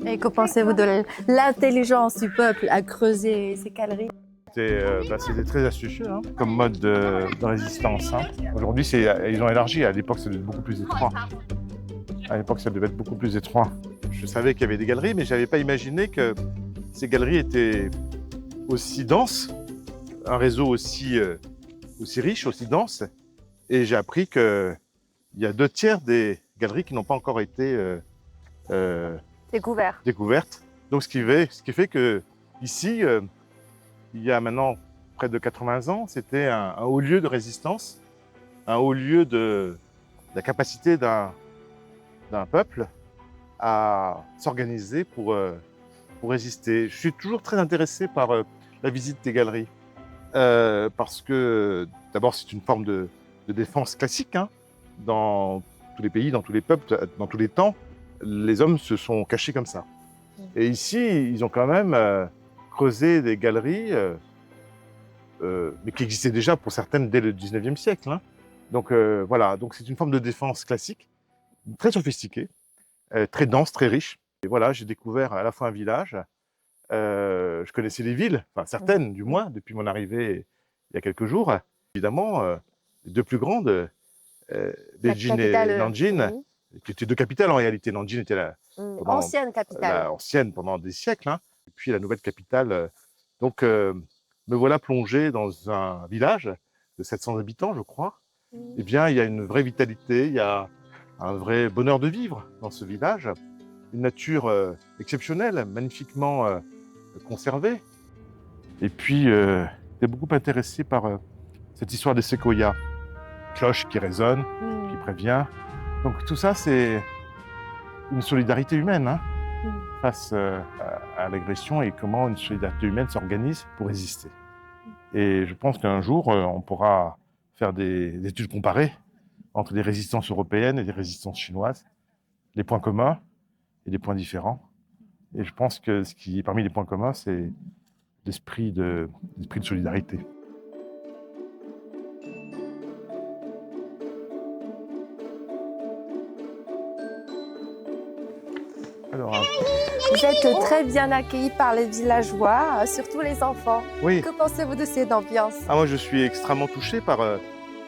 Et que pensez-vous de l'intelligence du peuple à creuser ces galeries? C'était très astucieux comme mode de résistance. Aujourd'hui, ils ont élargi. À l'époque, ça devait être beaucoup plus étroit. À l'époque, ça devait être beaucoup plus étroit. Je savais qu'il y avait des galeries, mais je n'avais pas imaginé que ces galeries étaient aussi denses, un réseau aussi riche, aussi dense. Et j'ai appris qu'il y a 2/3 des galeries qui n'ont pas encore été découvertes. Donc, ce qui fait que ici, il y a maintenant près de 80 ans, c'était un haut lieu de résistance, un haut lieu de la capacité d'un peuple à s'organiser pour résister. Je suis toujours très intéressé par la visite des galeries, parce que d'abord c'est une forme de défense classique. Dans tous les pays, dans tous les peuples, dans tous les temps, les hommes se sont cachés comme ça. Et ici, ils ont quand même creusé des galeries, mais qui existaient déjà pour certaines dès le 19e siècle. Donc voilà, donc c'est une forme de défense classique, très sophistiquée, très dense, très riche. Et voilà, j'ai découvert à la fois un village, je connaissais les villes, enfin certaines du moins, depuis mon arrivée il y a quelques jours. Évidemment, les deux plus grandes, Beijing et Nanjing, qui étaient deux capitales en réalité. Nanjing était ancienne capitale. Ancienne pendant des siècles, et puis la nouvelle capitale. Donc, me voilà plongé dans un village de 700 habitants, je crois. Eh bien, il y a une vraie vitalité, il y a un vrai bonheur de vivre dans ce village, une nature exceptionnelle, magnifiquement conservée. Et puis, j'étais beaucoup intéressé par cette histoire des séquoias, cloche qui résonne, qui prévient. Donc tout ça, c'est une solidarité humaine face à l'agression et comment une solidarité humaine s'organise pour résister. Et je pense qu'un jour, on pourra faire des études comparées entre les résistances européennes et les résistances chinoises, les points communs et les points différents. Et je pense que ce qui est parmi les points communs, c'est l'esprit de solidarité. Alors, vous êtes très bien accueillis par les villageois, surtout les enfants. Oui. Que pensez-vous de cette ambiance? Moi, je suis extrêmement touché par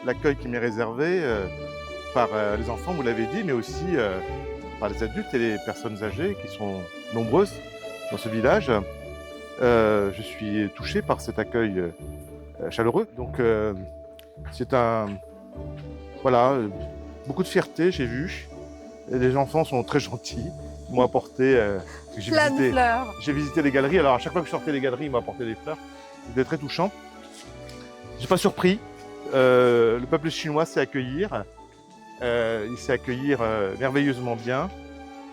l'accueil qui m'est réservé par les enfants, vous l'avez dit, mais aussi par les adultes et les personnes âgées qui sont nombreuses dans ce village. Je suis touché par cet accueil chaleureux. Donc, c'est voilà, beaucoup de fierté, j'ai vu. Et les enfants sont très gentils. Ils m'ont apporté... j'ai visité les galeries. Alors, à chaque fois que je sortais des galeries, ils m'ont apporté des fleurs. C'était très touchant. Je ne suis pas surpris. Le peuple chinois sait accueillir. Il sait accueillir merveilleusement bien.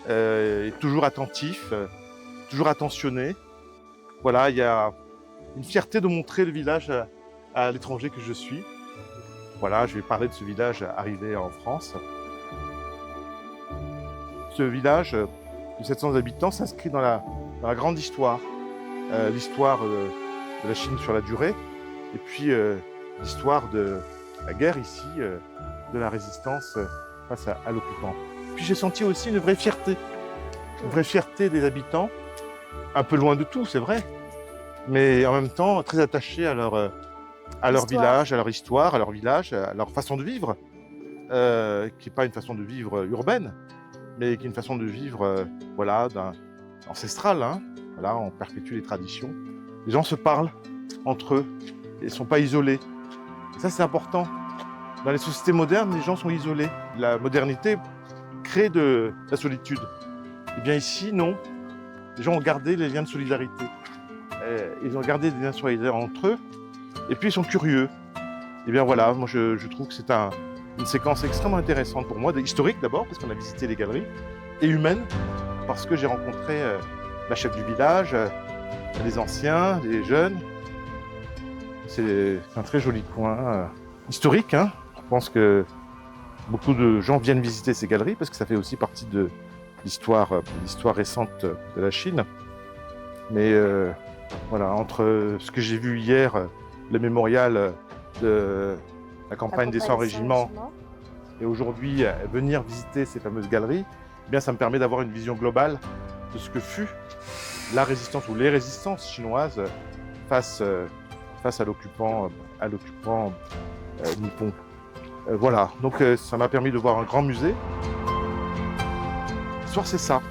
Il est toujours attentif, toujours attentionné. Voilà, il y a une fierté de montrer le village à l'étranger que je suis. Voilà, je vais parler de ce village arrivé en France. Ce village de 700 habitants s'inscrit dans la grande histoire. L'histoire de la Chine sur la durée, et puis l'histoire de la guerre ici, de la résistance face à l'occupant. Puis j'ai senti aussi une vraie fierté des habitants, un peu loin de tout, c'est vrai, mais en même temps très attachés à leur village, à leur histoire, à leur village, à leur façon de vivre, qui n'est pas une façon de vivre urbaine, mais qui est une façon de vivre voilà, ancestrale. Voilà, on perpétue les traditions. Les gens se parlent entre eux, ils ne sont pas isolés. Et ça, c'est important. Dans les sociétés modernes, les gens sont isolés. La modernité crée de la solitude. Eh bien ici, non. Les gens ont gardé les liens de solidarité. Ils ont gardé des liens de solidarité entre eux, et puis ils sont curieux. Eh bien voilà, moi je trouve que c'est une séquence extrêmement intéressante pour moi, historique d'abord, parce qu'on a visité les galeries, et humaine, parce que j'ai rencontré la chef du village, les anciens, les jeunes. C'est un très joli coin historique. Je pense que beaucoup de gens viennent visiter ces galeries parce que ça fait aussi partie de l'histoire récente de la Chine. Mais voilà, entre ce que j'ai vu hier, le mémorial de la campagne des 100 régiments, et aujourd'hui venir visiter ces fameuses galeries, eh bien, ça me permet d'avoir une vision globale de ce que fut la résistance ou les résistances chinoises face à l'occupant nippon. Voilà, donc ça m'a permis de voir un grand musée. L'histoire, c'est ça.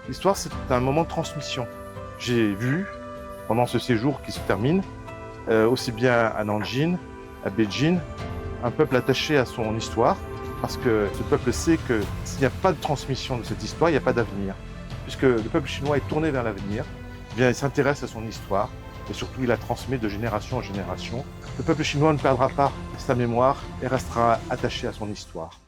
L'histoire, c'est un moment de transmission. J'ai vu, pendant ce séjour qui se termine, aussi bien à Nanjing, à Beijing, un peuple attaché à son histoire, parce que ce peuple sait que s'il n'y a pas de transmission de cette histoire, il n'y a pas d'avenir. Puisque le peuple chinois est tourné vers l'avenir, eh bien, il s'intéresse à son histoire, et surtout il la transmet de génération en génération. Le peuple chinois ne perdra pas sa mémoire et restera attaché à son histoire.